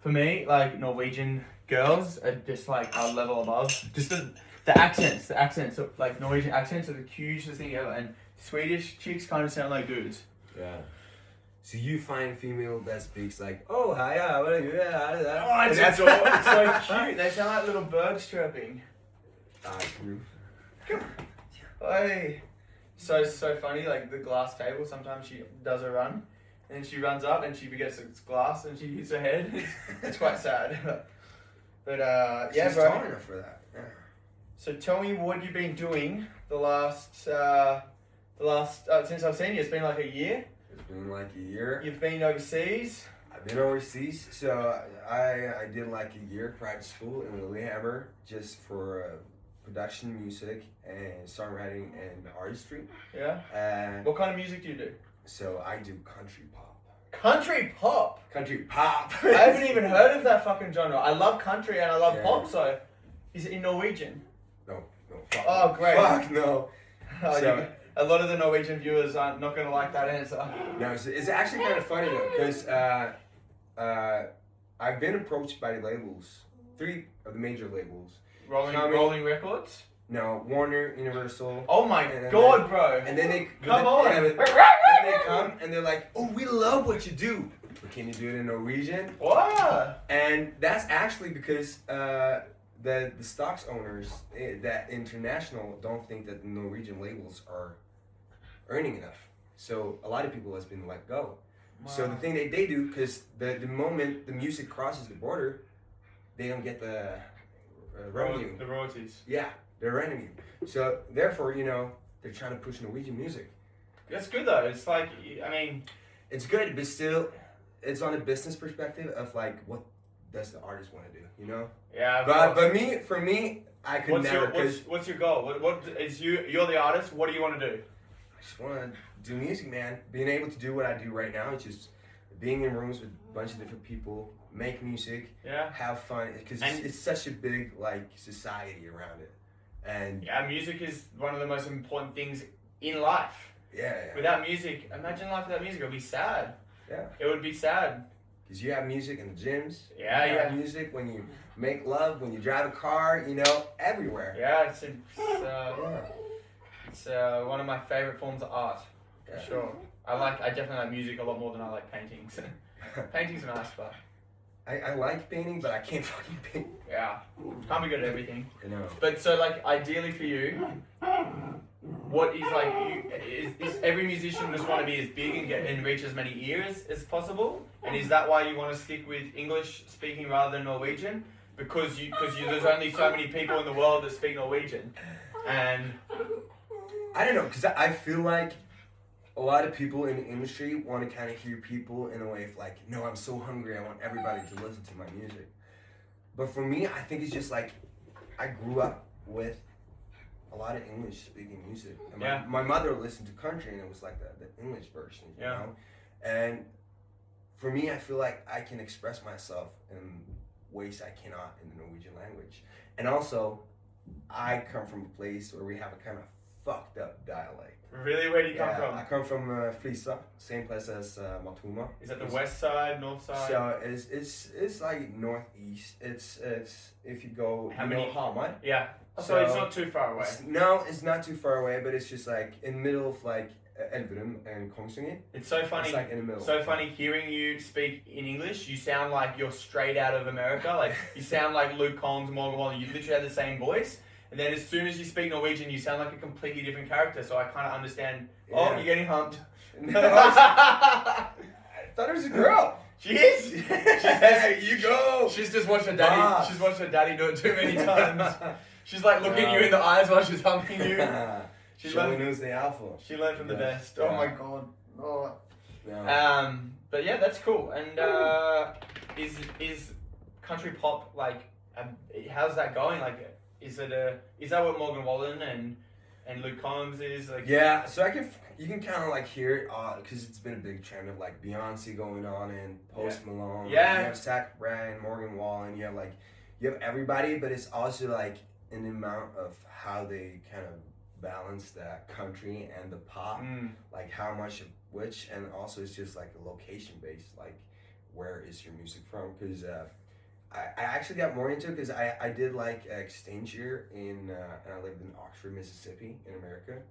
For me, like Norwegian girls are just like a level above. Just the accents, so, like Norwegian accents are the cutest thing ever, and Swedish chicks kind of sound like dudes. Yeah. So you find female that speaks like, oh, hi, what are you? Yeah, Oh, it's so cute. They sound like little birds chirping. True. Hey. So funny, like the glass table, sometimes she does a run, and she runs up and she forgets it's glass and she hits her head. It's quite sad. But yeah, She's bro. tall enough for that. Yeah. So tell me what you've been doing the last since I've seen you. It's been like a year. It's been like a year. You've been overseas. I've been overseas, so I did like a year private school in Lillehammer just for production, music, and songwriting and artistry. Yeah. And What kind of music do you do? so I do country pop. Country pop. Country pop. I haven't even heard of that fucking genre. I love country and I love Yeah. pop. So, is it in Norwegian? No, fuck. Oh, great. Fuck no. Oh, So- a lot of the Norwegian viewers are not gonna like that answer. No, it's actually kind of funny though, because I've been approached by the labels, 3 of the major labels. Rolling Records. No, Warner, Universal. Oh my And god, then- bro! And then they Come on. then they come and they're like, "Oh, we love what you do, but can you do it in Norwegian?" What? And that's actually because the stocks owners, that international, don't think that the Norwegian labels are earning enough. So a lot of people has been let go. So the thing that they do, because the moment the music crosses the border, they don't get the revenue. The royalties. Yeah, their revenue. So therefore, they're trying to push Norwegian music. That's good though. It's like, I mean, It's good, but still, it's on a business perspective of like, what does the artist want to do, yeah. But for me, I could never. What's your goal? What is you're the artist? What do you want to do? I just want to do music, man. Being able to do what I do right now, it's just being in rooms with a bunch of different people, make music, Yeah. have fun, because it's such a big like society around it, and Yeah, music is one of the most important things in life. yeah. Without music, imagine life without music. It would be sad. Yeah. It would be sad. Because you have music in the gyms. Yeah, you have yeah. music when you make love, when you drive a car, everywhere. Yeah, it's one of my favorite forms of art. For Yeah. sure. I definitely like music a lot more than I like paintings. Paintings are nice, but I like painting, but I can't fucking paint. yeah, can't be good at everything. But So like, ideally for you, what is like, is every musician just want to be as big and reach as many ears as possible? And is that why you want to stick with English speaking rather than Norwegian? Because there's only so many people in the world that speak Norwegian, and I don't know, because I feel like a lot of people in the industry want to kind of hear people in a way of like, no, I'm so hungry, I want everybody to listen to my music. But for me, I think it's just like, I grew up with a lot of English speaking music. And my mother listened to country, and it was like the English version, you know? And for me, I feel like I can express myself in ways I cannot in the Norwegian language. And also, I come from a place where we have a kind of fucked up dialect. really, where do you come from? I come from Flisa, same place as Matuma. Is that the west side, north side? So it's like northeast. It's if you go, How many? Hamar? Yeah. So it's not too far away. It's not too far away, but it's just like in the middle of like Elverum and Kongsvinger. It's so funny. It's like in the middle. So funny hearing you speak in English. You sound like you're straight out of America. Like you sound like Luke Combs, Morgan Wallen. You literally have the same voice. And then as soon as you speak Norwegian, you sound like a completely different character. So I kind of understand. Oh, Yeah. you're getting humped. No, I thought it was a girl. She is. There you go. She's just watched her daddy. Boss. She's watched her daddy do it too many times. She's like looking you in the eyes while she's humping you. She Showing learned. who's the alpha. She learned from the best. Yeah. Oh my god. Oh. Yeah. But yeah, that's cool. And is country pop like? How's that going? Like, is that what Morgan Wallen and Luke Combs is like? Yeah, so you can kind of like hear it because it's been a big trend of like Beyonce going on and Post Malone. Yeah. You have Zach Bryan, Morgan Wallen. You have everybody, but it's also like an amount of how they kind of balance that country and the pop, like how much of which, and also it's just like a location based, like where is your music from? Because I actually got more into it because I did like exchange year and I lived in Oxford, Mississippi in America.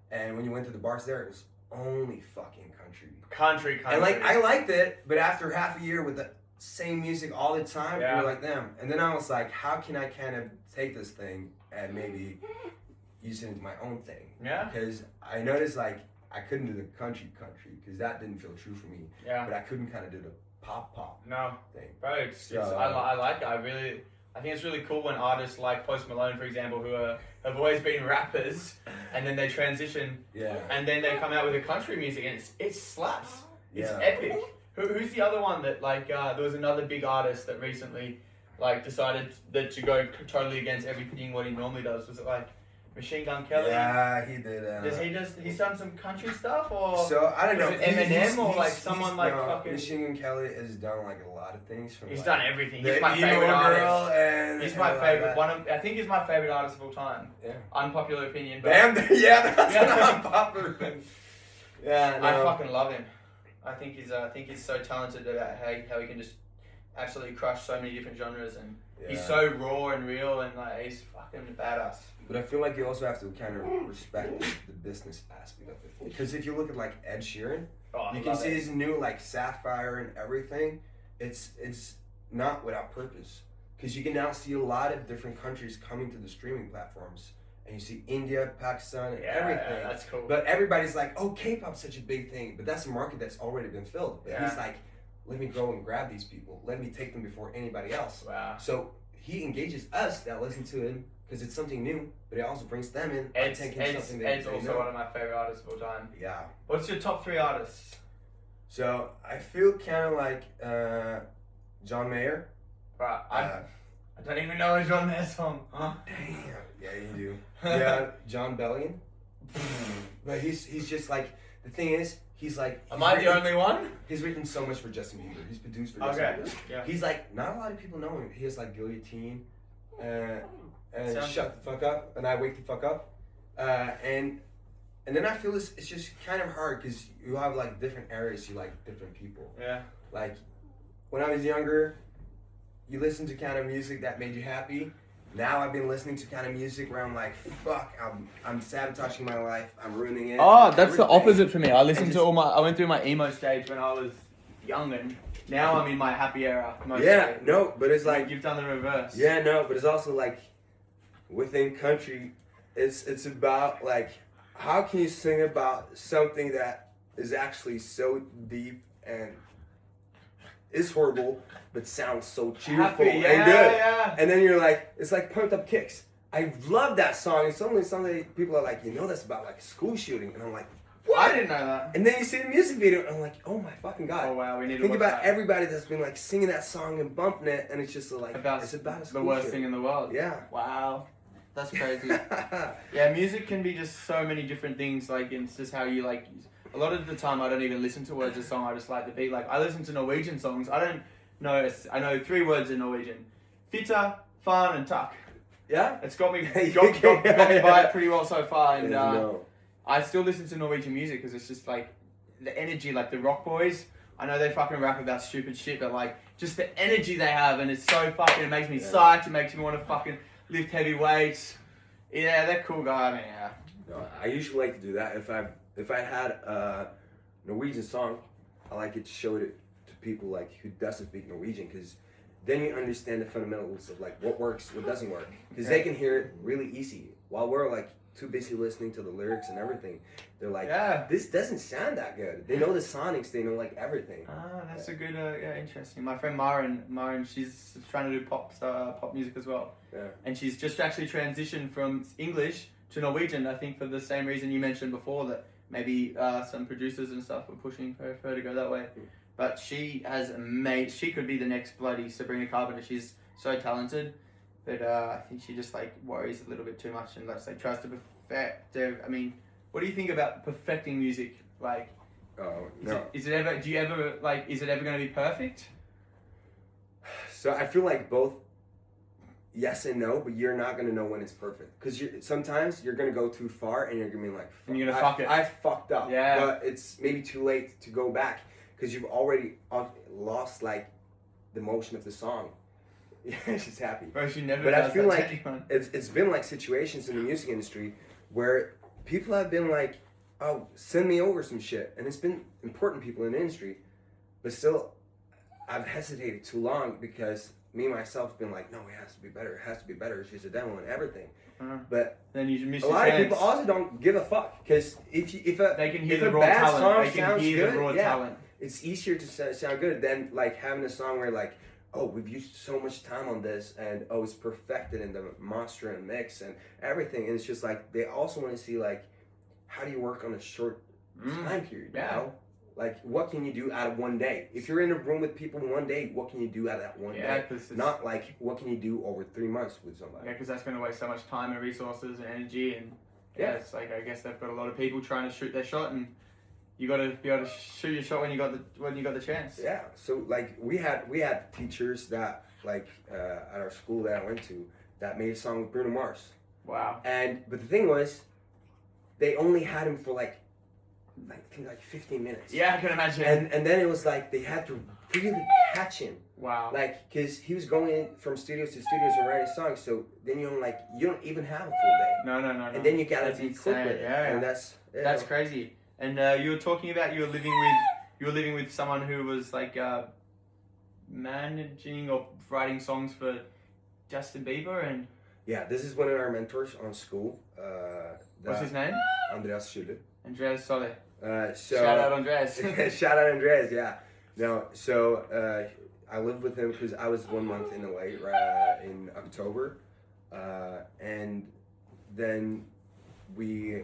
And when you went to the bars there, it was only fucking country. And like, I liked it, but after half a year with the same music all the time, you were like, damn. And then I was like, how can I kind of take this thing and maybe use it into my own thing? Yeah. Because I noticed like, I couldn't do the country because that didn't feel true for me. Yeah. But I couldn't kind of do the pop thing. Bro, I like it. I think it's really cool when artists like Post Malone, for example, who have always been rappers, and then they transition, and then they come out with a country music, and it slaps. It's epic. Who's the other one that like there was another big artist that recently like decided that to go totally against everything what he normally does? Was it like Machine Gun Kelly? Yeah, he did. He's done some country stuff, or so I don't know. Eminem or like someone like fucking. Machine Gun Kelly has done like a lot of things. He's done everything. He's my favorite artist. He's my favorite. I think he's my favorite artist of all time. Yeah. Unpopular opinion. But damn. Yeah, that's an unpopular opinion. Yeah, no. I fucking love him. I think he's so talented about how he can just absolutely crush so many different genres, and he's so raw and real, and like he's fucking badass. But I feel like you also have to kind of respect the business aspect of it. Because if you look at like Ed Sheeran, you can see his new like Sapphire and everything. It's not without purpose. Because you can now see a lot of different countries coming to the streaming platforms. And you see India, Pakistan, and everything. Yeah, that's cool. But everybody's like, oh, K-pop's such a big thing. But that's a market that's already been filled. But he's like, let me go and grab these people. Let me take them before anybody else. Wow. So he engages us that listen to him because it's something new, but it also brings them in. Ed's also one of my favorite artists of all time. Yeah. What's your top 3 artists? So I feel kind of like John Mayer. Right. I don't even know a John Mayer song. Huh? Damn. Yeah, you do. Yeah, John Bellion. But he's just like, the thing is, he's like... Am I the only one? He's written so much for Justin Bieber. He's produced for Justin Bieber. Yeah. He's like, not a lot of people know him. He has like Guillotine, and Shut the Fuck Up, and I Wake the Fuck Up. And then I feel it's just kind of hard because you have like different areas, you like different people. Yeah. Like, when I was younger, you listened to kind of music that made you happy. Now I've been listening to kind of music where I'm like, fuck, I'm sabotaging my life, I'm ruining it. Oh, that's everything. The opposite for me. I listened to I went through my emo stage when I was young, and now I'm in my happy era. No, but it's like... You've done the reverse. Yeah, no, but it's also like, within country, it's about like, how can you sing about something that is actually so deep and is horrible, but sounds so cheerful and good. Yeah. And then you're like, it's like Pumped Up Kicks. I love that song. It's only something people are like, that's about like a school shooting. And I'm like, what? I didn't know that. And then you see the music video, and I'm like, oh my fucking God. Oh wow, we need to think watch about that. Everybody that's been like singing that song and bumping it, and it's just like, it's about a school the worst shooting. thing in the world. Yeah. Wow. That's crazy. Yeah, music can be just so many different things. Like, it's just how you like. A lot of the time, I don't even listen to words of the song. I just like the beat. Like, I listen to Norwegian songs. I know 3 words in Norwegian: fitte, fan, and tuck. Yeah, it's got me by it pretty well so far. And I still listen to Norwegian music because it's just like the energy, like the Rock Boys. I know they fucking rap about stupid shit, but like just the energy they have, and it's so fucking. It makes me psyched. It makes me want to fucking lift heavy weights. Yeah, they're cool guy. I mean, yeah. No, I usually like to do that. If I had a Norwegian song, I like it to show it to people like who doesn't speak Norwegian, because then you understand the fundamentals of like what works, what doesn't work, because they can hear it really easy while we're like too busy listening to the lyrics and everything. They're like, this doesn't sound that good. They know the sonics, they know like everything. Ah, that's a good, interesting. My friend Maren, she's trying to do pop music as well. Yeah. And she's just actually transitioned from English to Norwegian, I think for the same reason you mentioned before, that maybe some producers and stuff were pushing for her to go that way. But she could be the next bloody Sabrina Carpenter. She's so talented. But I think she just like worries a little bit too much and like tries to perfect. I mean, what do you think about perfecting music? Like, is it ever going to be perfect? So I feel like both yes and no, but you're not going to know when it's perfect. Because sometimes you're going to go too far and you're going to be like, and you're going to fuck it. I fucked up. Yeah. But it's maybe too late to go back. because you've already lost like the motion of the song. Yeah, she's happy. Bro, she never But does I feel that to like anyone. it's been like situations in the music industry where people have been like, oh, send me over some shit. And it's been important people in the industry. But still, I've hesitated too long because me, myself, have been like, no, it has to be better. It has to be better. She's a demo and everything. But then you miss a your lot chance. of people also don't give a fuck. Because if they can hear if the a raw bad talent. song They can sounds hear good, the raw yeah, talent. it's easier to sound good than like having a song where like, oh, we've used so much time on this, and oh, it's perfected in the master and mix and everything. And it's just like they also want to see like, how do you work on a short time period? Yeah. You know? Like, what can you do out of one day? If you're in a room with people one day, what can you do out of that one day? Not like, what can you do over 3 months with somebody? Yeah, because that's going to waste so much time and resources and energy. And yeah, it's like, I guess they've got a lot of people trying to shoot their shot, and you got to be able to shoot your shot when you got the chance. Yeah. So like we had teachers that like at our school that I went to that made a song with Bruno Mars. Wow. But the thing was, they only had him for like 15 minutes. Yeah, I can imagine. And then it was like they had to really catch him. Wow. Like, cause he was going from studios to studios and writing songs. So then you don't even have a full day. No. And then you gotta be quick with it. Yeah. And that's crazy. And you were talking about you were living with someone who was like managing or writing songs for Justin Bieber, and yeah, this is one of our mentors on school. what's his name? Andreas Schüller. Andreas Solle. So Shout out Andreas. Shout out Andreas, yeah. No, so I lived with him because I was 1 month in LA in October, and then we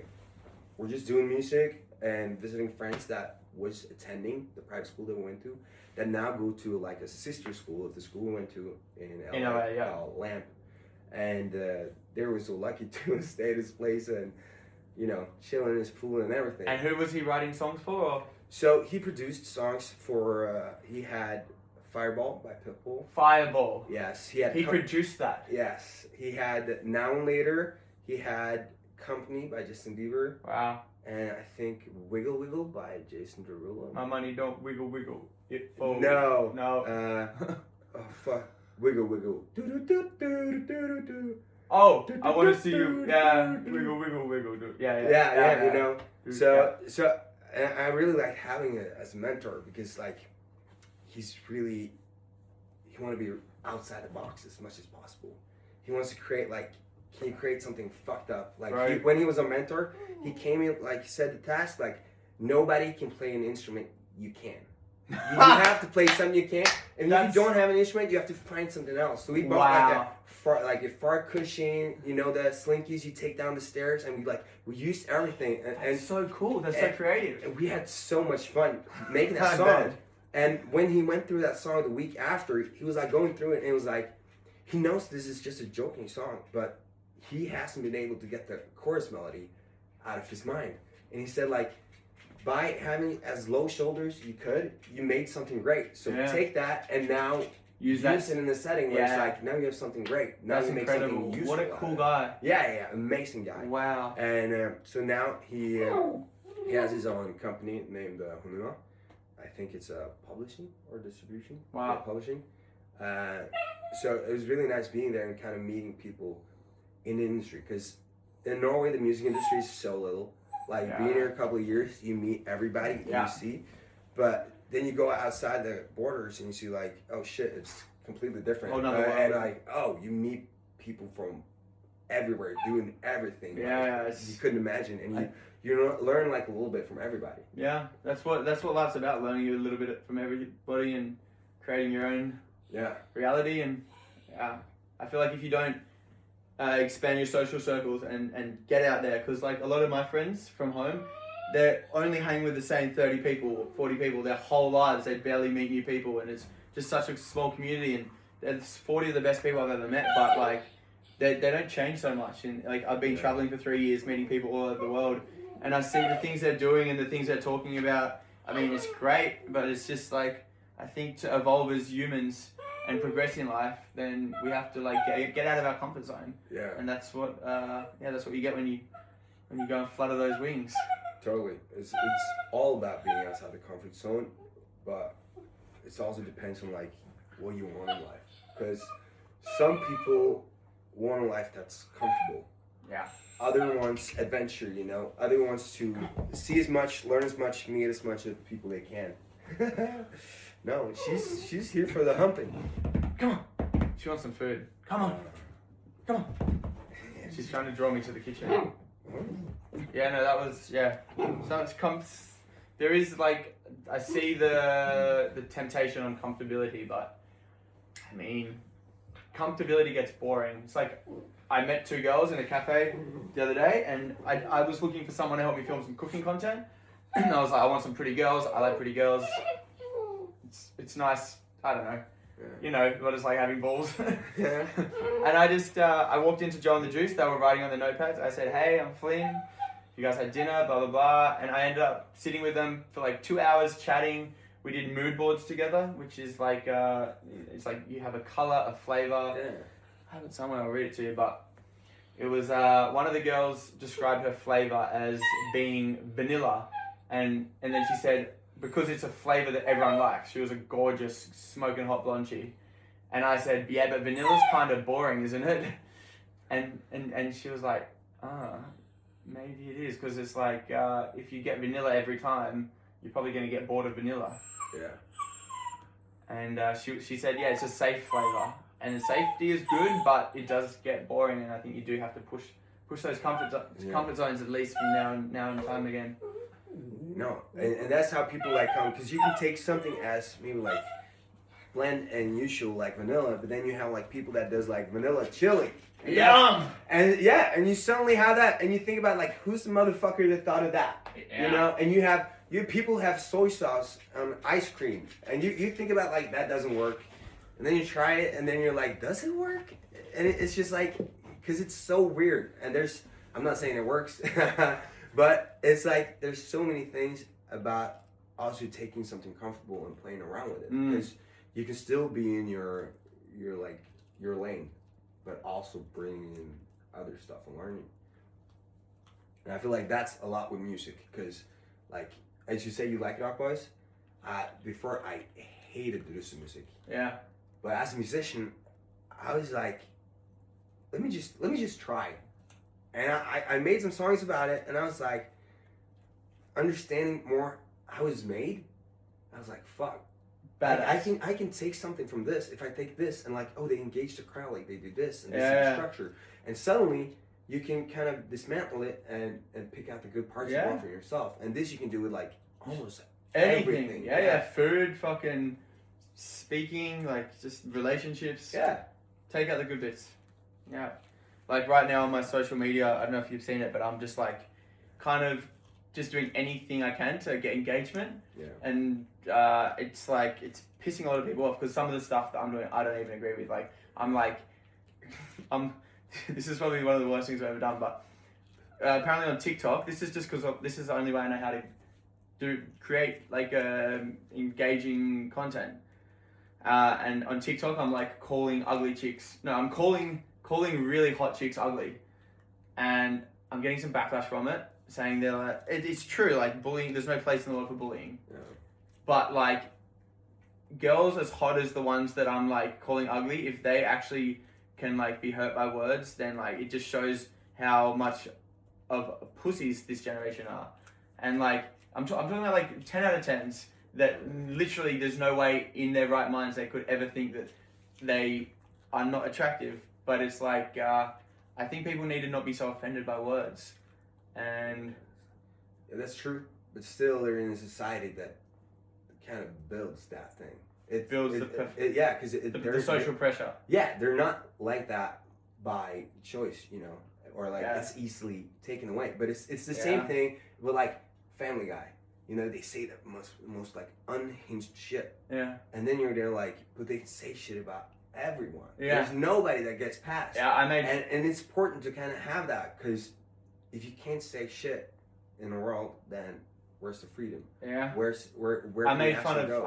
were just doing music and visiting friends that was attending the private school that we went to, that now go to like a sister school of the school we went to in LA, Lamp, and they were so lucky to stay at his place and chill in his pool and everything. And who was he writing songs for? Or? So he produced songs for, he had Fireball by Pitbull. Fireball. Yes. He produced that. Yes. He had Now and Later. He had Company by Justin Bieber. Wow. And I think Wiggle Wiggle by Jason Derulo. My money don't wiggle wiggle. It falls. No. Oh, fuck. Wiggle Wiggle. Do do do do do do. Oh, I want to see you. Yeah, wiggle, wiggle, wiggle. Yeah. So and I really like having it as a mentor because like he want to be outside the box as much as possible. He wants to create can you create something fucked up? Like right. When he was a mentor, he came in like said the task like nobody can play an instrument you can. You have to play something you can't, and if you don't have an instrument, you have to find something else. So we bought a far cushion, the slinkies you take down the stairs, and we used everything. And so cool. That's so creative. And we had so much fun making that song. And when he went through that song the week after, he was like going through it, and it was like he knows this is just a joking song, but he hasn't been able to get the chorus melody out of his mind. And he said by having as low shoulders you made something great. So take that and now use it in the setting where it's like, now you have something great. Now that's you make incredible. something useful. What a cool guy. Yeah, amazing guy. Wow. And so now he has his own company named Honua. I think it's publishing or distribution. Wow. Yeah, publishing. So it was really nice being there and kind of meeting people in the industry, because in Norway the music industry is so little. Being here a couple of years, you meet everybody you see, but then you go outside the borders and you see oh shit, it's completely different. And you meet people from everywhere doing everything. Yeah, you couldn't imagine, and you learn a little bit from everybody. Yeah, that's what life's about, learning a little bit from everybody and creating your own reality. And I feel like if you don't expand your social circles and get out there, because a lot of my friends from home, they're only hanging with the same 30 people, 40 people their whole lives. They barely meet new people, and it's just such a small community, and it's 40 of the best people I've ever met, but they don't change so much. And I've been traveling for 3 years, meeting people all over the world, and I see the things they're doing and the things they're talking about. I mean, it's great, but it's just I think to evolve as humans and progress in life, then we have to get out of our comfort zone. Yeah. And that's what you get when you go and flutter those wings. Totally. It's all about being outside the comfort zone. but it also depends on like what you want in life. Because some people want a life that's comfortable. Yeah. Other wants adventure, you know. Other wants to see as much, learn as much, meet as much of people they can. No, she's here for the humping. Come on. She wants some food. Come on. Come on. She's trying to draw me to the kitchen. Yeah, no, that was, yeah. So it comes, there is like, I see the temptation on comfortability, but I mean, comfortability gets boring. It's like, I met two girls in a cafe the other day, and I was looking for someone to help me film some cooking content. And I was like, I want some pretty girls. I like pretty girls. It's nice. I don't know. You know what it's like having balls. Yeah. And I just I walked into Joe and the Juice. They were writing on the notepads. I said, "Hey, I'm Flynn. You guys had dinner, blah blah blah." And I ended up sitting with them for like 2 hours chatting. We did mood boards together, which is like it's like you have a color, a flavor. Yeah. I have it somewhere. I'll read it to you. But it was one of the girls described her flavor as being vanilla, and then she said, because it's a flavor that everyone likes. She was a gorgeous, smoking hot blondie. And I said, yeah, but vanilla's kind of boring, isn't it? And she was like, maybe it is. Because it's like, if you get vanilla every time, you're probably going to get bored of vanilla. Yeah. And she said, yeah, it's a safe flavor. And safety is good, but it does get boring. And I think you do have to push those comfort zones at least from now and time again. No, and that's how people like come, because you can take something as maybe like bland and usual like vanilla, but then you have like people that does like vanilla chili. Yum! And yeah, and you suddenly have that, and you think about like who's the motherfucker that thought of that? Yeah. You know, and you people have soy sauce on ice cream, and you think about like that doesn't work, and then you try it, and then you're like, does it work? And it's just like, because it's so weird, and I'm not saying it works. But it's like there's so many things about also taking something comfortable and playing around with it, because you can still be in your lane, but also bringing in other stuff and learning. And I feel like that's a lot with music, because like as you say, you like rock boys. Before I hated the music. Yeah. But as a musician, I was like, let me just try. And I made some songs about it, and I was like, understanding more how it's made, I was like, fuck. Badass. I can take something from this. If I take this and like, oh, they engage the crowd, like they do this, and this is Yeah. the structure. And suddenly, you can kind of dismantle it and pick out the good parts you want for yourself. And this you can do with like almost everything. Yeah. Food, fucking speaking, like just relationships. Yeah. Take out the good bits. Yeah. Like right now on my social media, I don't know if you've seen it, but I'm just like kind of just doing anything I can to get engagement. Yeah. And it's like, it's pissing a lot of people off because some of the stuff that I'm doing, I don't even agree with. Like, this is probably one of the worst things I've ever done, but apparently on TikTok, this is just because this is the only way I know how to create like engaging content. And on TikTok, I'm like calling ugly chicks. No, I'm calling really hot chicks ugly, and I'm getting some backlash from it, saying they're like, it's true, like bullying. There's no place in the world for bullying. Yeah. But like, girls as hot as the ones that I'm like calling ugly, if they actually can like be hurt by words, then like it just shows how much of pussies this generation are. And like, I'm talking about like 10 out of 10s that literally there's no way in their right minds they could ever think that they are not attractive. But it's like, I think people need to not be so offended by words. And yeah, that's true. But still, they're in a society that kind of builds that thing. It builds because the social pressure. Yeah, they're not like that by choice, you know, or like it's easily taken away. But it's the same thing with like Family Guy. You know, they say the most like unhinged shit. Yeah. And then you're there like, but they say shit about everyone. Yeah. There's nobody that gets past. Yeah, and it's important to kind of have that, because if you can't say shit in the world, then where's the freedom? Yeah. Where I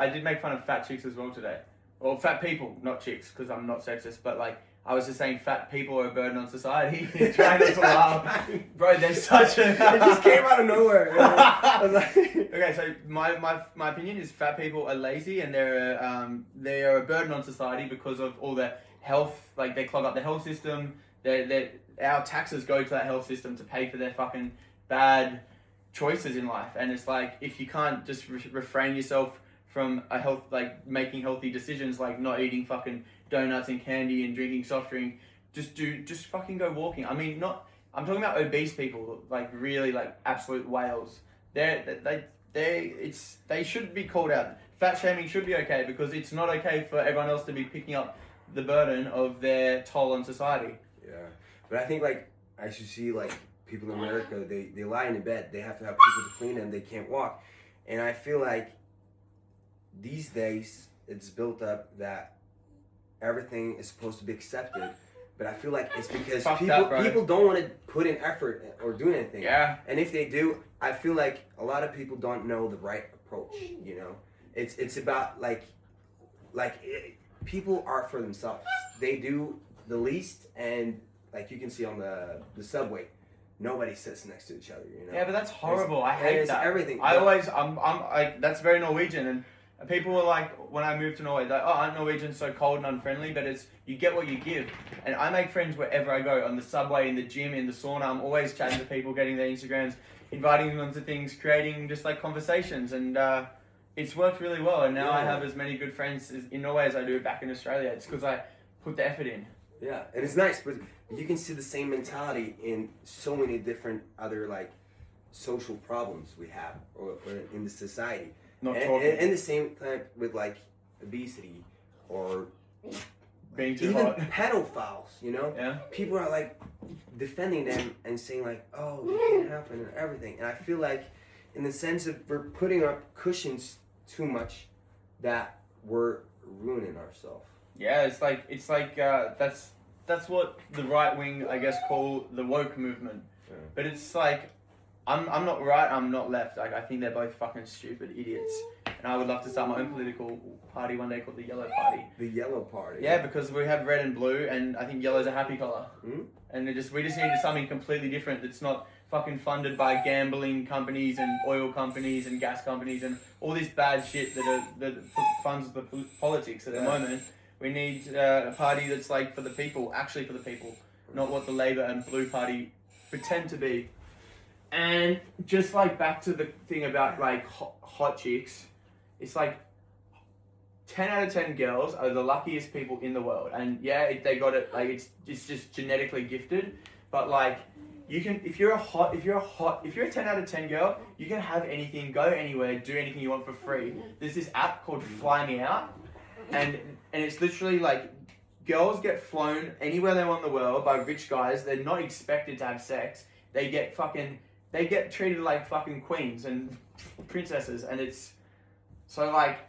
did make fun of fat chicks as well today. Well, fat people, not chicks, because I'm not sexist. But like, I was just saying fat people are a burden on society. Trying not to laugh. Bro, there's such a... It just came out of nowhere. You know? I was like... Okay, so my opinion is fat people are lazy and they are a burden on society because of all the health, like they clog up the health system. Our taxes go to that health system to pay for their fucking bad choices in life. And it's like, if you can't just refrain yourself from making healthy decisions, like not eating fucking donuts and candy and drinking soft drink, just fucking go walking. I mean, I'm talking about obese people, like really like absolute whales. They should be called out. Fat shaming should be okay because it's not okay for everyone else to be picking up the burden of their toll on society. Yeah, but I think like I should see like people in America, they lie in bed, they have to have people to clean them, they can't walk, and I feel like these days it's built up that everything is supposed to be accepted, but I feel like it's because people don't want to put in effort or do anything. Yeah. And if they do, I feel like a lot of people don't know the right approach. You know, it's about people are for themselves. They do the least, and like you can see on the subway, nobody sits next to each other. You know. Yeah, but that's horrible. I hate that. Everything. I'm like that's very Norwegian and. People were like, when I moved to Norway, like, oh, aren't Norwegians so cold and unfriendly? But it's, you get what you give. And I make friends wherever I go, on the subway, in the gym, in the sauna. I'm always chatting to people, getting their Instagrams, inviting them to things, creating just like conversations. And it's worked really well. And now I have as many good friends in Norway as I do back in Australia. It's because I put the effort in. Yeah, and it's nice, but you can see the same mentality in so many different other like social problems we have or in the society. And the same time with like obesity or being too even hot. pedophiles, you know? Yeah. People are like defending them and saying like, oh, it can't happen and everything. And I feel like in the sense of we're putting up cushions too much that we're ruining ourselves. Yeah, it's like that's what the right wing, I guess, call the woke movement. Yeah. But it's like I'm not right, I'm not left. Like I think they're both fucking stupid idiots. And I would love to start my own political party one day called the Yellow Party. The Yellow Party. Yeah, because we have red and blue, and I think yellow's a happy color. Mm-hmm. And we just need something completely different that's not fucking funded by gambling companies and oil companies and gas companies and all this bad shit that funds the politics at the moment. We need a party that's like for the people, actually for the people, not what the Labour and Blue Party pretend to be. And just like back to the thing about like hot chicks, it's like 10 out of 10 girls are the luckiest people in the world. And yeah, they got it, like it's just genetically gifted. But like you can, if you're a 10 out of 10 girl, you can have anything, go anywhere, do anything you want for free. There's this app called Fly Me Out, and it's literally like girls get flown anywhere they want in the world by rich guys. They're not expected to have sex. They get treated like fucking queens and princesses, and it's so like,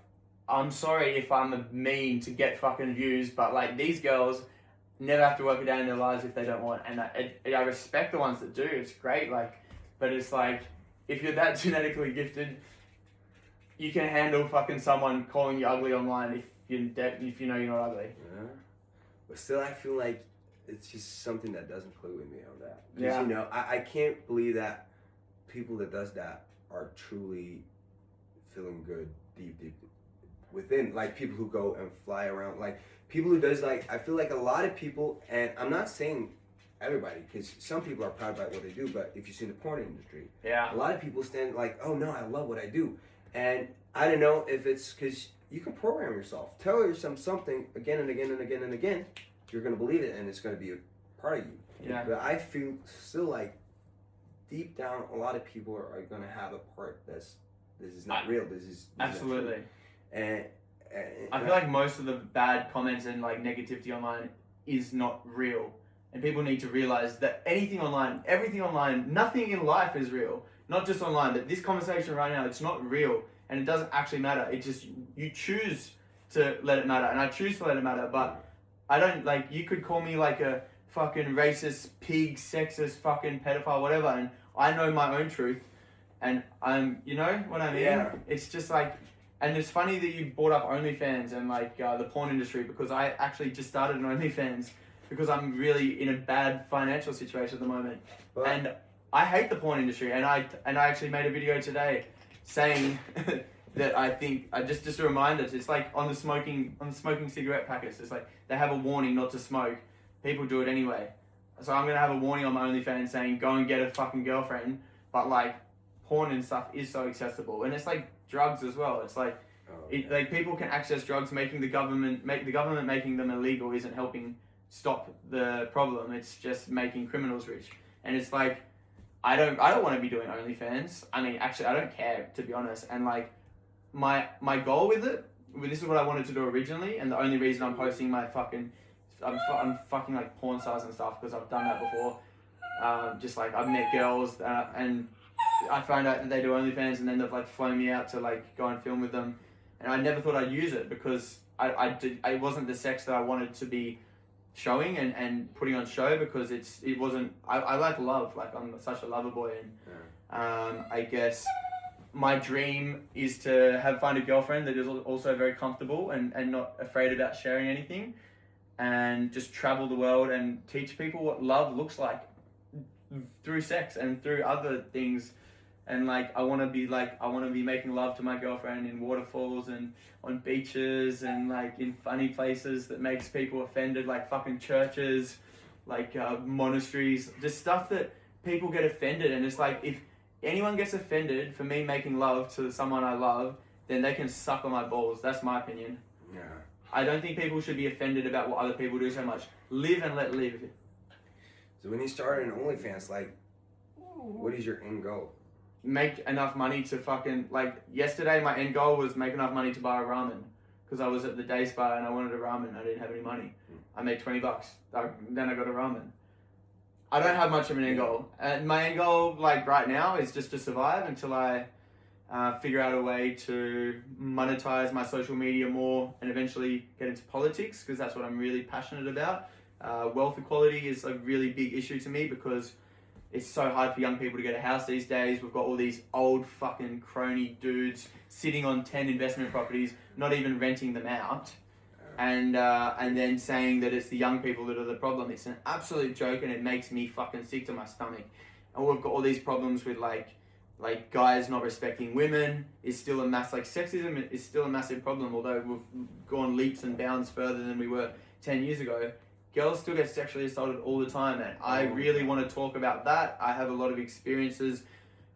I'm sorry if I'm mean to get fucking views, but like these girls never have to work a day in their lives if they don't want, and I respect the ones that do. It's great, like, but it's like if you're that genetically gifted, you can handle fucking someone calling you ugly online if you know you're not ugly. Yeah, but still, I feel like it's just something that doesn't click with me on that. Yeah, you know, I can't believe that people that does that are truly feeling good deep within, like people who go and fly around, like people who does, like I feel like a lot of people, and I'm not saying everybody, because some people are proud about what they do, but if you see the porn industry, yeah, a lot of people stand like, oh no, I love what I do. And I don't know if it's because you can program yourself, tell yourself something again and again and again and again, you're going to believe it, and it's going to be a part of you. Yeah. But I feel still like deep down, a lot of people are going to have a part this is not real. This is absolutely. And I feel like most of the bad comments and like negativity online is not real, and people need to realize that everything online, nothing in life is real. Not just online, but this conversation right now, it's not real, and it doesn't actually matter. It just, you choose to let it matter, and I choose to let it matter, but I don't, like, you could call me like a fucking racist, pig, sexist, fucking pedophile, whatever, and I know my own truth, and I'm, you know what I mean? Yeah. It's just like, and it's funny that you brought up OnlyFans and like the porn industry, because I actually just started an OnlyFans because I'm really in a bad financial situation at the moment. But And I hate the porn industry, and I actually made a video today saying that I think just a reminder. It's like on the smoking cigarette packets. It's like they have a warning not to smoke. People do it anyway. So I'm gonna have a warning on my OnlyFans saying go and get a fucking girlfriend. But like porn and stuff is so accessible, and it's like drugs as well. It's like like people can access drugs. Making the government making them illegal isn't helping stop the problem. It's just making criminals rich, and it's like. I don't want to be doing OnlyFans. I mean, actually, I don't care, to be honest. And like, my goal with it, this is what I wanted to do originally, and the only reason I'm posting my fucking, I'm fucking like porn stars and stuff because I've done that before. Just like I've met girls and I found out that they do OnlyFans, and then they've like flown me out to like go and film with them, and I never thought I'd use it because it wasn't the sex that I wanted to be showing and putting on show, because it wasn't. I like love, like I'm such a lover boy, and I guess my dream is to find a girlfriend that is also very comfortable and not afraid about sharing anything, and just travel the world and teach people what love looks like through sex and through other things. And like I want to be making love to my girlfriend in waterfalls and on beaches and like in funny places that makes people offended, like fucking churches, like monasteries, just stuff that people get offended. And it's like, if anyone gets offended for me making love to someone I love, then they can suck on my balls. That's my opinion. Yeah. I don't think people should be offended about what other people do so much. Live and let live. So when you started an OnlyFans, like, what is your end goal? Make enough money to fucking, like, yesterday my end goal was make enough money to buy a ramen, because I was at the day spa and I wanted a ramen. I didn't have any money. I made $20. Then I got a ramen. I don't have much of an end goal. And my end goal, like right now, is just to survive until I figure out a way to monetize my social media more and eventually get into politics, because that's what I'm really passionate about. Wealth equality is a really big issue to me, because it's so hard for young people to get a house these days. We've got all these old fucking crony dudes sitting on 10 investment properties, not even renting them out, and then saying that it's the young people that are the problem. It's an absolute joke, and it makes me fucking sick to my stomach. And we've got all these problems with like guys not respecting women is still a sexism is still a massive problem, although we've gone leaps and bounds further than we were 10 years ago. Girls still get sexually assaulted all the time, and I really want to talk about that. I have a lot of experiences,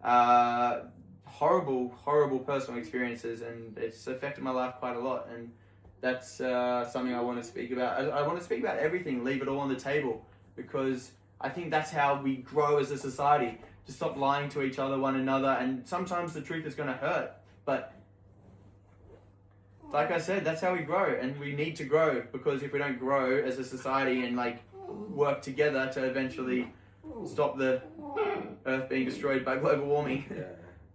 horrible personal experiences, and it's affected my life quite a lot, and that's something I want to speak about. I want to speak about everything, leave it all on the table, because I think that's how we grow as a society, to stop lying to each other, one another, and sometimes the truth is going to hurt, but like I said, that's how we grow, and we need to grow, because if we don't grow as a society and like work together to eventually stop the Earth being destroyed by global warming,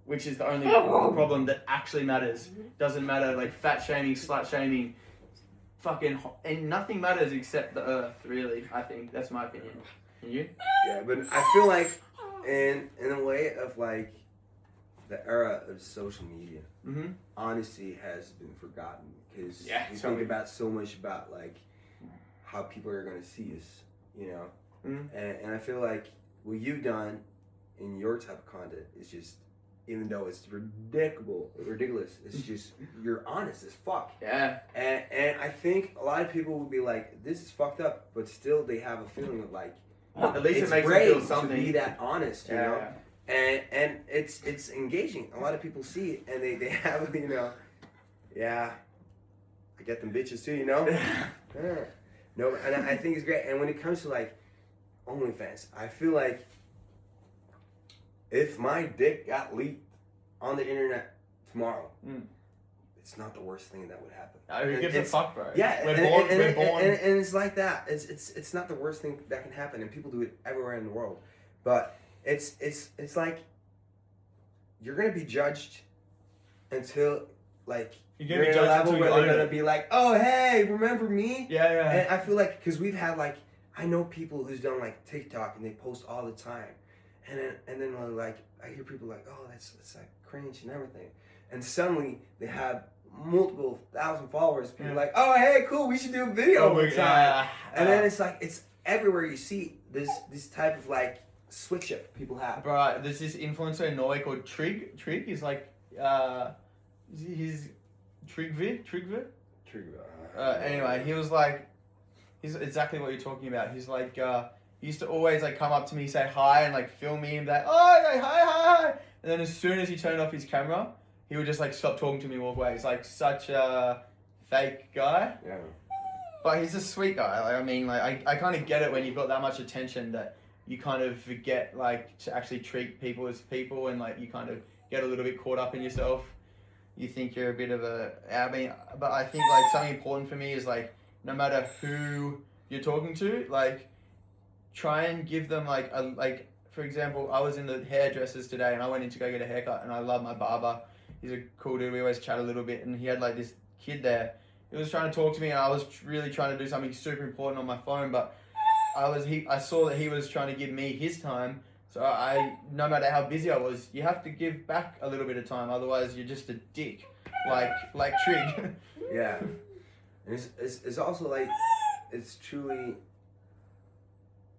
which is the only problem that actually matters. Doesn't matter like fat shaming, slut shaming, and nothing matters except the Earth. Really, I think that's my opinion. And you? Yeah, but I feel like in a way of like the era of social media, honesty has been forgotten, because you think about so much about like how people are going to see us, you know, and I feel like what you've done in your type of content is just, even though it's ridiculous, it's just, you're honest as fuck. Yeah. And I think a lot of people would be like, this is fucked up, but still they have a feeling of like, at least it's it makes brave them feel something. to be that honest, you know. Yeah. And it's engaging. A lot of people see it and they have, you know, I get them bitches too, you know. No, and I think it's great. And when it comes to like OnlyFans, I feel like if my dick got leaked on the internet tomorrow, it's not the worst thing that would happen. Who gives a fuck, bro? Yeah, we're born. And it's like that. It's not the worst thing that can happen, and people do it everywhere in the world. But it's like you're gonna be judged until like You're gonna be at a judged level until where you they're own gonna it. be like, oh hey, remember me? Yeah. And I feel like, because we've had like, I know people who's done like TikTok and they post all the time, and then like I hear people like, oh that's like cringe and everything, and suddenly they have multiple thousand followers. People are like, oh, hey, cool, we should do a video one time. And then it's like, it's everywhere you see this type of like switch up people have. Bro, there's this influencer in Norway called Trig. Trig is like, he's Trygve? Anyway, he was like, he's exactly what you're talking about. He's like, he used to always like come up to me, say hi, and like film me and be like, oh, like, hi. And then as soon as he turned off his camera, he would just like stop talking to me, walk away. He's like such a fake guy. Yeah. But he's a sweet guy. Like, I mean, like I kind of get it when you've got that much attention that you kind of forget like to actually treat people as people, and like you kind of get a little bit caught up in yourself. You think you're a bit of but I think like something important for me is like no matter who you're talking to, like try and give them like for example, I was in the hairdressers today and I went in to go get a haircut, and I love my barber. He's a cool dude. We always chat a little bit, and he had like this kid there. He was trying to talk to me, and I was really trying to do something super important on my phone, but I saw that he was trying to give me his time. So no matter how busy I was, you have to give back a little bit of time. Otherwise, you're just a dick, like Trig. Yeah, and it's also like it's truly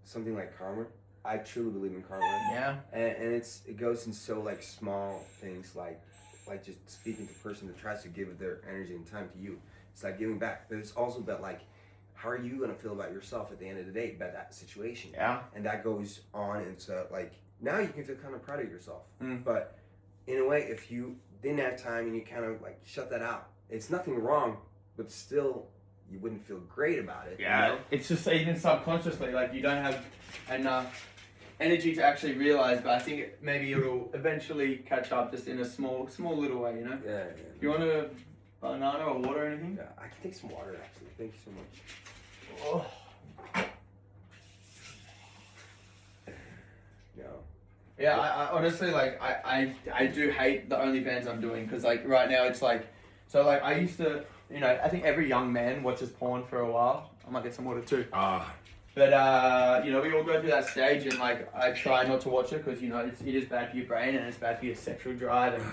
something like karma. I truly believe in karma. Yeah. And it goes in so like small things like just speaking to a person that tries to give their energy and time to you. It's like giving back, but it's also about like, how are you gonna feel about yourself at the end of the day about that situation? Yeah. And that goes on into like now you can feel kind of proud of yourself. Mm. But in a way, if you didn't have time and you kind of like shut that out, it's nothing wrong, but still you wouldn't feel great about it. Yeah. You know? It's just even subconsciously like you don't have enough energy to actually realize, but I think maybe it'll eventually catch up just in a small little way, you know? Yeah. You want a banana or water or anything? Yeah, I can take some water actually. Thank you so much. Oh. No. Yeah, I honestly like I do hate the OnlyFans I'm doing, because like right now it's like, so like I used to, you know, I think every young man watches porn for a while. I might get some water too. But you know, we all go through that stage, and like I try not to watch it because you know it is bad for your brain and it's bad for your sexual drive, and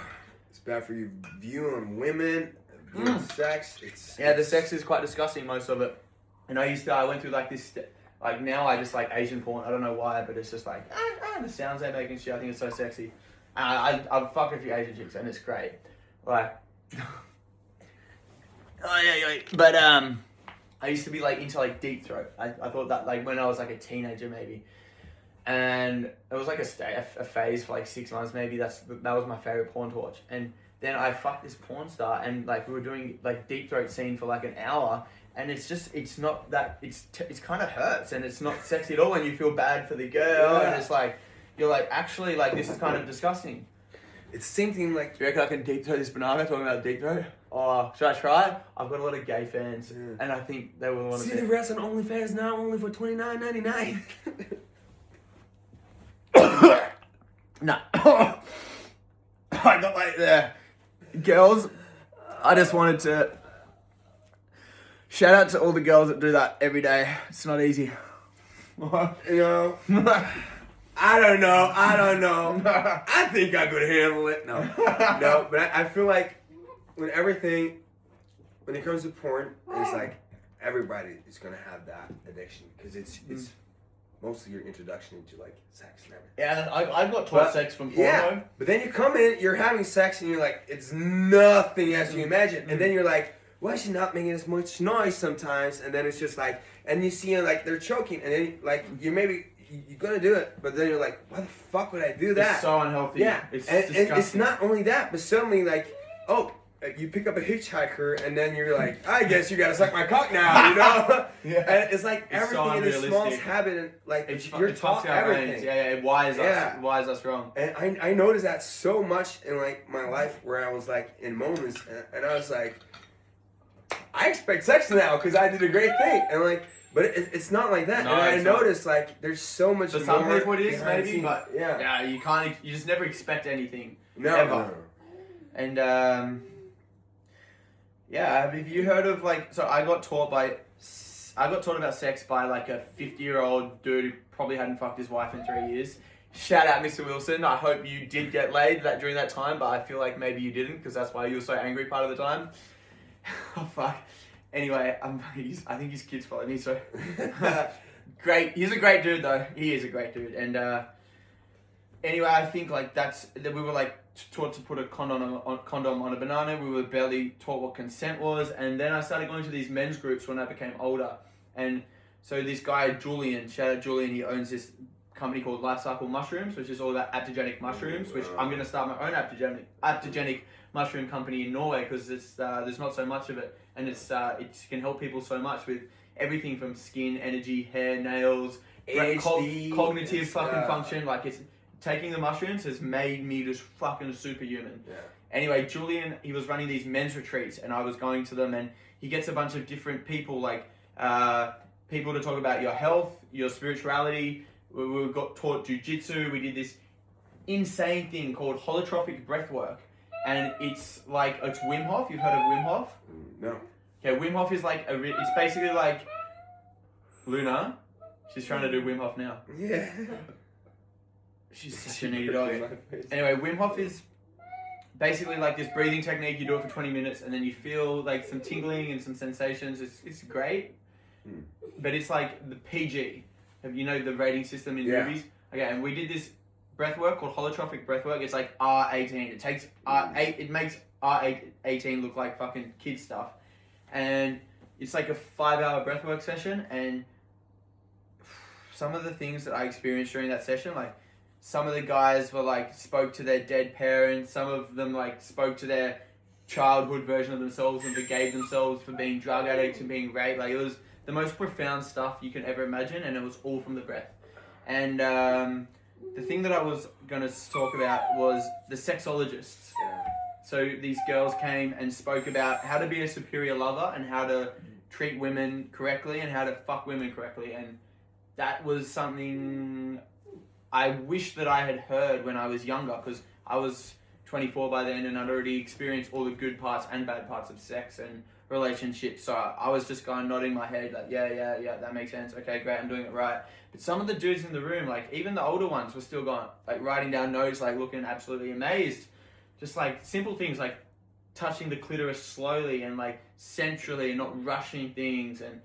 it's bad for your view on women, view on sex. The sex is quite disgusting, most of it. And I went through like this, like now I just like Asian porn. I don't know why, but it's just like the sounds they make and shit. I think it's so sexy. And I've fucked a few Asian chicks and it's great. Like, but I used to be like into like deep throat. I thought that like when I was like a teenager maybe, and it was like a phase for like 6 months maybe. That was my favorite porn to watch. And then I fucked this porn star, and like we were doing like deep throat scene for like an hour, and it's not that it's kind of hurts, and it's not sexy at all, and you feel bad for the girl, and it's like you're like actually like this is kind of disgusting. It's the same thing like. Do you reckon I can deep throat this banana? Talking about deep throat. Oh, should I try? I've got a lot of gay fans, and I think they will want to see the rest on OnlyFans now, only for $29.99. No. I got like the girls. I just wanted to shout out to all the girls that do that every day. It's not easy. You know, I don't know. I think I could handle it. No, but I feel like when it comes to porn, it's like everybody is gonna have that addiction because it's mostly your introduction into like sex and everything. Yeah, I got taught sex from porn. Yeah, but then you come in, you're having sex, and you're like, it's nothing as you imagine, and then you're like, why is she not making as much noise sometimes? And then it's just like, and you see like they're choking, and then like you're gonna do it, but then you're like, why the fuck would I do that? It's so unhealthy. Yeah, it's and disgusting. it's not only that, but suddenly like, oh, you pick up a hitchhiker, and then you're like, I guess you gotta suck my cock now, you know? Yeah. And it's like It's so everything in the smallest unrealistic. habit, and like you're It taught fucks our everything. brains. Yeah, it wires us wrong. And I noticed that so much in like my life where I was like in moments, and I was like, I expect sex now because I did a great thing, and like, but it's not like that. No, and I it's not. noticed like there's so much For more. some people it is behind the maybe, scenes. but yeah, you just never expect anything. no, ever. no. And have you heard of like? So I got taught about sex by like a 50-year-old dude who probably hadn't fucked his wife in 3 years. Shout out, Mr. Wilson. I hope you did get laid during that time, but I feel like maybe you didn't because that's why you were so angry part of the time. Oh fuck. Anyway, I think his kids follow me, so great. He's a great dude though. He is a great dude. And anyway, I think like that we were like taught to put a condom on a banana. We were barely taught what consent was, and then I started going to these men's groups when I became older. And so this guy Julian, shout out Julian, he owns this company called Life Cycle Mushrooms, which is all about adaptogenic mushrooms, which I'm going to start my own adaptogenic mushroom company in Norway, because there's not so much of it, and it can help people so much with everything from skin, energy, hair, nails, cognitive fucking function. Like, it's taking the mushrooms has made me just fucking superhuman. Yeah. Anyway, Julian, he was running these men's retreats, and I was going to them, and he gets a bunch of different people, like people to talk about your health, your spirituality. We got taught jujitsu. We did this insane thing called holotropic breath work. And it's Wim Hof. You've heard of Wim Hof? No. Okay, Wim Hof is like it's basically like Luna. She's trying to do Wim Hof now. Yeah. She's such a needy dog. Anyway, Wim Hof is basically like this breathing technique. You do it for 20 minutes, and then you feel like some tingling and some sensations. It's great, but it's like the PG. You know the rating system in movies? Okay, and we did this breath work called holotropic breath work. It's like R18. It takes it makes R18 look like fucking kid stuff. And it's like a 5-hour breath work session, and some of the things that I experienced during that session, like some of the guys were like spoke to their dead parents, some of them like spoke to their childhood version of themselves and forgave themselves for being drug addicts and being raped. Like, it was the most profound stuff you can ever imagine, and it was all from the breath. And the thing that I was going to talk about was the sexologists. So these girls came and spoke about how to be a superior lover and how to treat women correctly and how to fuck women correctly. And that was something I wish that I had heard when I was younger, because I was 24 by then and I'd already experienced all the good parts and bad parts of sex and relationships. So I was just going nodding my head like, yeah, that makes sense. Okay, great, I'm doing it right. But some of the dudes in the room, like even the older ones, were still going, like writing down notes, like looking absolutely amazed. Just like simple things like touching the clitoris slowly and like centrally and not rushing things and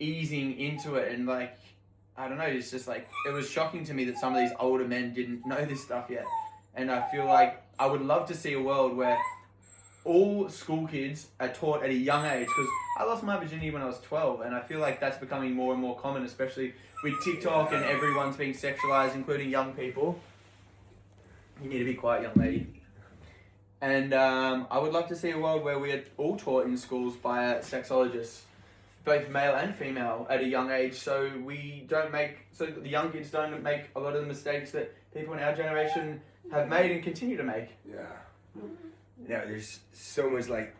easing into it. And like, I don't know, it's just like, it was shocking to me that some of these older men didn't know this stuff yet. And I feel like I would love to see a world where all school kids are taught at a young age, because I lost my virginity when I was 12, and I feel like that's becoming more and more common, especially with TikTok and everyone's being sexualized, including young people. You need to be quiet, young lady. And I would love to see a world where we are all taught in schools by sexologists, both male and female, at a young age, so the young kids don't make a lot of the mistakes that people in our generation have made and continue to make. Yeah. Yeah, there's so much like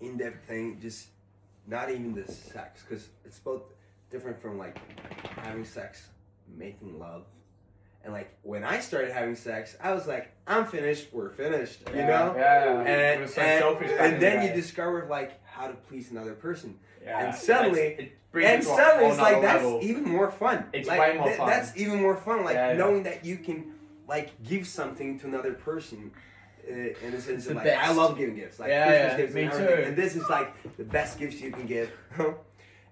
in-depth thing, just not even the sex, because it's both different from like having sex, making love. And like when I started having sex, I was like, I'm finished, we're finished, you know? Yeah. And, it was so selfish back in and the then day. you discover like how to please another person. Yeah. And suddenly it's like that's even more fun. It's like, way more fun. That's even more fun, like knowing that you can like give something to another person. In the sense of like, best. I love giving gifts, like Christmas gifts me and too. everything. And this is like the best gifts you can give.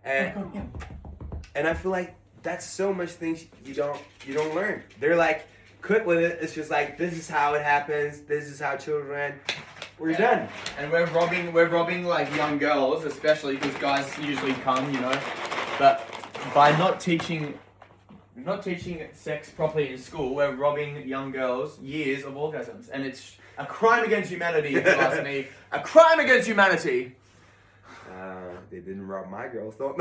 And I feel like that's so much things you don't learn. They're like, quit with it. It's just like, this is how it happens. This is how children. We're done. And we're robbing like young girls, especially because guys usually come, you know. But by not teaching sex properly in school, we're robbing young girls years of orgasms, and it's a crime against humanity, if you ask me. A crime against humanity. They didn't rob my girls, though.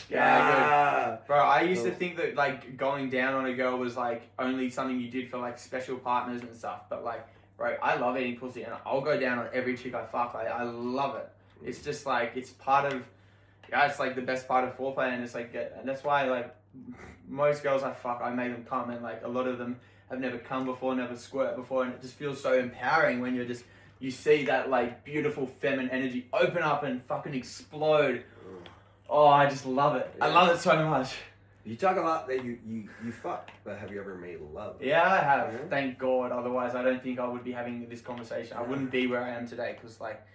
Yeah, bro, I used to think that like going down on a girl was like only something you did for like special partners and stuff. But like, bro, I love eating pussy, and I'll go down on every chick I fuck. Like, I love it. It's just like, it's part of, it's like the best part of foreplay, and it's like, and that's why like most girls I fuck, I make them come, and like a lot of them have never come before, never squirt before, and it just feels so empowering when you see that like beautiful feminine energy open up and fucking explode. Oh, I just love it. Yeah. I love it so much. You talk a lot that you fuck, but have you ever made love? Yeah, I have. Yeah? Thank God. Otherwise, I don't think I would be having this conversation. I wouldn't be where I am today. Because like,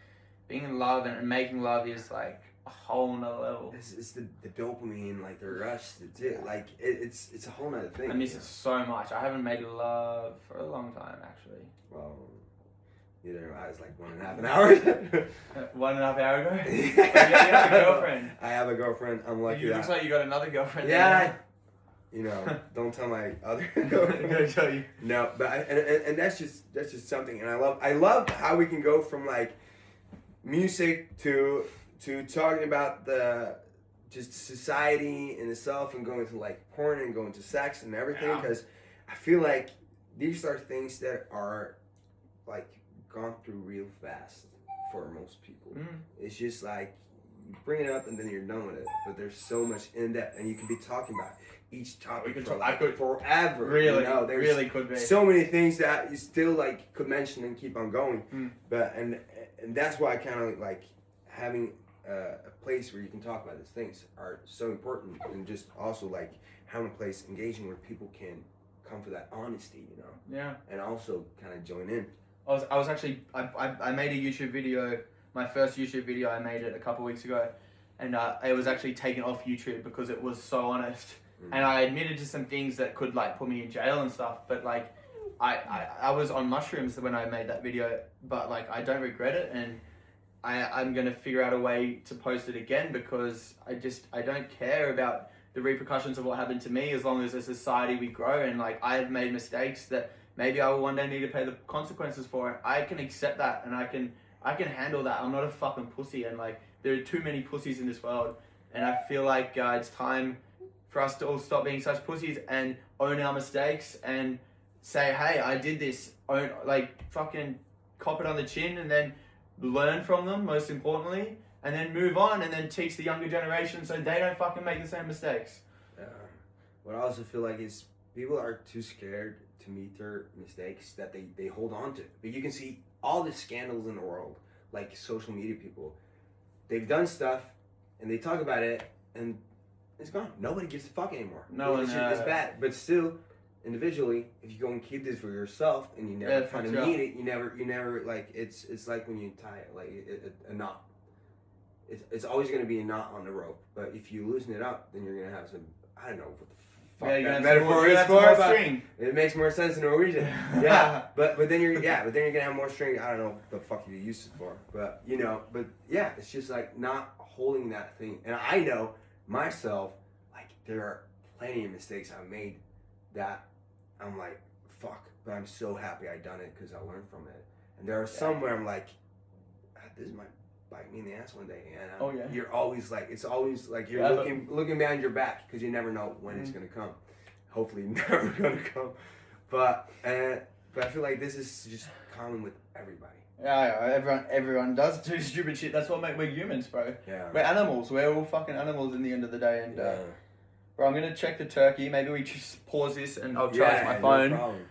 being in love and making love is like a whole nother level. It's the dopamine, like the rush, like it's a whole nother thing. I miss it so much. I haven't made love for a long time, actually. Well, neither I was like 1.5 hours. 1.5 hour ago. Oh, you have a girlfriend. I have a girlfriend. I'm lucky. You looks like you got another girlfriend. Yeah. You know, don't tell my other girlfriend. I'm gonna tell you. No, but and that's just something, and I love how we can go from like music to talking about the just society in itself and going to like porn and going to sex and everything, because I feel like these are things that are like gone through real fast for most people. It's just like you bring it up and then you're done with it, but there's so much in depth, and you can be talking about each topic for like forever. Really, you know, there's really could be so many things that you still like could mention and keep on going. But and that's why I kind of like having a place where you can talk about these things are so important, and just also like having a place engaging where people can come for that honesty, you know. Yeah. And also kind of join in. I was actually I made a YouTube video. My first YouTube video, I made it a couple weeks ago, and it was actually taken off YouTube because it was so honest. And I admitted to some things that could like put me in jail and stuff. But like, I was on mushrooms when I made that video, but like I don't regret it, and I'm gonna figure out a way to post it again, because I don't care about the repercussions of what happened to me, as long as as a society we grow, and like I have made mistakes that maybe I will one day need to pay the consequences for it. I can accept that, and I can handle that. I'm not a fucking pussy, and like there are too many pussies in this world, and I feel like it's time for us to all stop being such pussies and own our mistakes and say, hey, I did this. Own, like fucking cop it on the chin, and then learn from them, most importantly, and then move on, and then teach the younger generation so they don't fucking make the same mistakes. What I also feel like is people are too scared to meet their mistakes that they hold on to. But you can see all the scandals in the world, like social media people, they've done stuff and they talk about it and it's gone. Nobody gives a fuck anymore. No, it's bad. But still, individually, if you go and keep this for yourself and you never kind of need it, you never like it's like when you tie it, like a knot. It's always going to be a knot on the rope. But if you loosen it up, then you're going to have some, I don't know what the fuck that metaphor is for, but it makes more sense in Norwegian. Yeah, but then you're gonna have more string. I don't know what the fuck you used it for, but you know, yeah, it's just like not holding that thing. And I know myself, like there are plenty of mistakes I've made that I'm like, fuck, but I'm so happy I done it because I learned from it. And there are some where I'm like, this might bite me in the ass one day, and you're always like, it's always like you're looking behind your back because you never know when it's gonna come. Hopefully, never gonna come. But I feel like this is just common with everybody. Yeah, everyone does do stupid shit. That's what we're humans, bro. Yeah. We're animals. We're all fucking animals in the end of the day. And bro, I'm gonna check the turkey. Maybe we just pause this and I'll charge my phone. No problem.